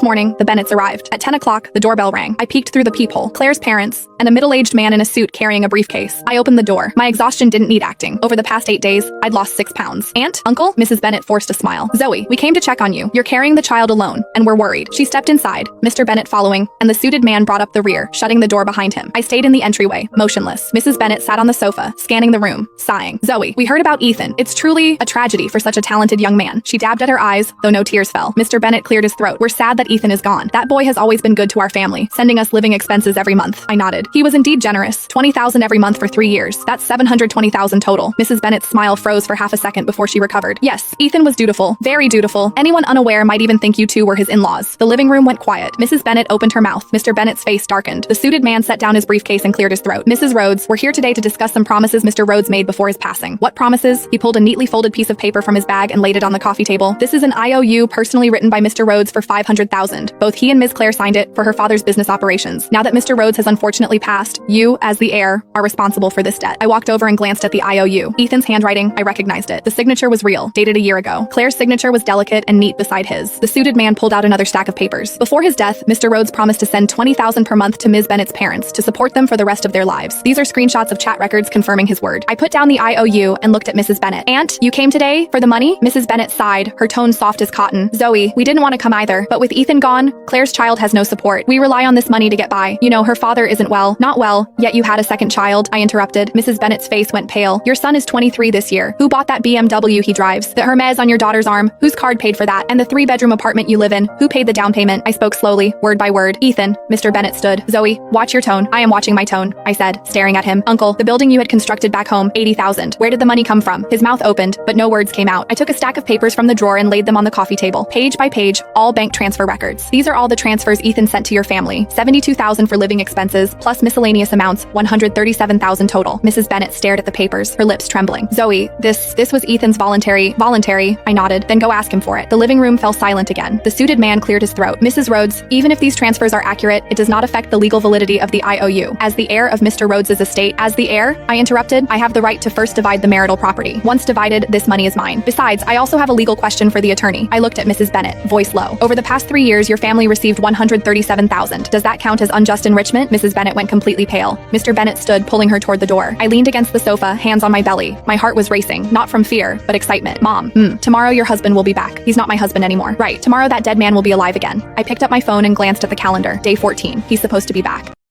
morning, the Bennetts arrived. At 10 o'clock, the doorbell rang. I peeked through the peephole. Claire's parents, and a middle-aged man in a suit carrying a briefcase. I opened the door. My exhaustion didn't need acting. Over the past 8 days, I'd lost 6 pounds. Aunt? Uncle? Mrs. Bennett forced a smile. Zoe, we came to check on you. You're carrying the child alone, and we're worried. She stepped inside, Mr. Bennett following, and the suited man brought up the rear, shutting the door behind him. I stayed in the entryway, motionless. Mrs. Bennett sat on the sofa, scanning the room, sighing. Zoe, we heard about Ethan. It's truly a tragedy for such a talented young man. She dabbed at her eyes, though no tears fell. Mr. Bennett cleared his throat. We're sad that Ethan is gone. That boy has always been good to our family, sending us living expenses every month. I nodded. He was indeed generous. $20,000 every month for 3 years. That's $720,000 total. Mrs. Bennett's smile froze for half a second before she recovered. Yes, Ethan was dutiful. Very dutiful. Anyone unaware might even think you two were his in-laws. The living room went quiet. Mrs. Bennett opened her mouth. Mr. Bennett's face darkened. The suited man set down his briefcase and cleared his throat. Mrs. Rhodes, we're here today to discuss some promises Mr. Rhodes made before his passing. What promises? He pulled a neatly folded piece of paper from his bag and laid it on the coffee table. This is an IOU personally written by Mr. Rhodes for $500,000. Both he and Ms. Claire signed it for her father's business operations. Now that Mr. Rhodes has unfortunately passed, you, as the heir, are responsible for this debt. I walked over and glanced at the IOU. Ethan's handwriting, I recognized it. The signature was real, dated a year ago. Claire's signature was delicate and neat beside his. The suited man pulled out another stack of papers. Before his death, Mr. Rhodes promised to send $20,000 per month to Ms. Bennett's parents to support them for the rest of their lives. These are screenshots of chat records confirming his word. I put down the IOU and looked at Mrs. Bennett. Aunt, you came today for the money? Mrs. Bennett sighed, her tone soft as cotton. Zoe, we didn't want to come either, but with Ethan gone, Claire's child has no support. We rely on this money to get by. You know, her father isn't well. Not well, yet you had a second child, I interrupted. Mrs. Bennett's face went pale. Your son is 23 this year. Who bought that BMW he drives? The Hermes on your daughter's arm? Whose card paid for that? And the 3-bedroom apartment you live in? Who paid the down payment? I spoke slowly, word by word. Ethan. Mr. Bennett stood. Zoe, watch your tone. I am watching my tone, I said, staring at him. Uncle, the building you had constructed back home, $80,000. Where did the money come from? His mouth opened, but no words came out. I took a stack of papers from the drawer and laid them on the coffee table, page by page, all bank transfer records. These are all the transfers Ethan sent to your family. $72,000 for living expenses, plus miscellaneous amounts, $137,000 total. Mrs. Bennett stared at the papers, her lips trembling. Zoe, this was Ethan's voluntary, I nodded. Then go ask him for it. The living room fell silent again. The suited man cleared his throat. Mrs. Rhodes, even if these transfers are accurate, it does not affect the legal validity of the IOU. As the heir of Mr. Rhodes's estate, as the heir, I interrupted, I have the right to first divide the marital property. Once divided, this money is mine. Besides, I also have a legal question for the attorney. I looked at Mrs. Bennett, voice low. Over the past 3 years, your family received $137,000. Does that count as unjust enrichment? Mrs. Bennett went completely pale. Mr. Bennett stood, pulling her toward the door. I leaned against the sofa, hands on my belly. My heart was racing, not from fear, but excitement. Mom, tomorrow your husband will be back. He's not my husband anymore. Right, tomorrow that dead man will be alive again. I picked up my phone and glanced at the calendar. Day 14. He's supposed to be back.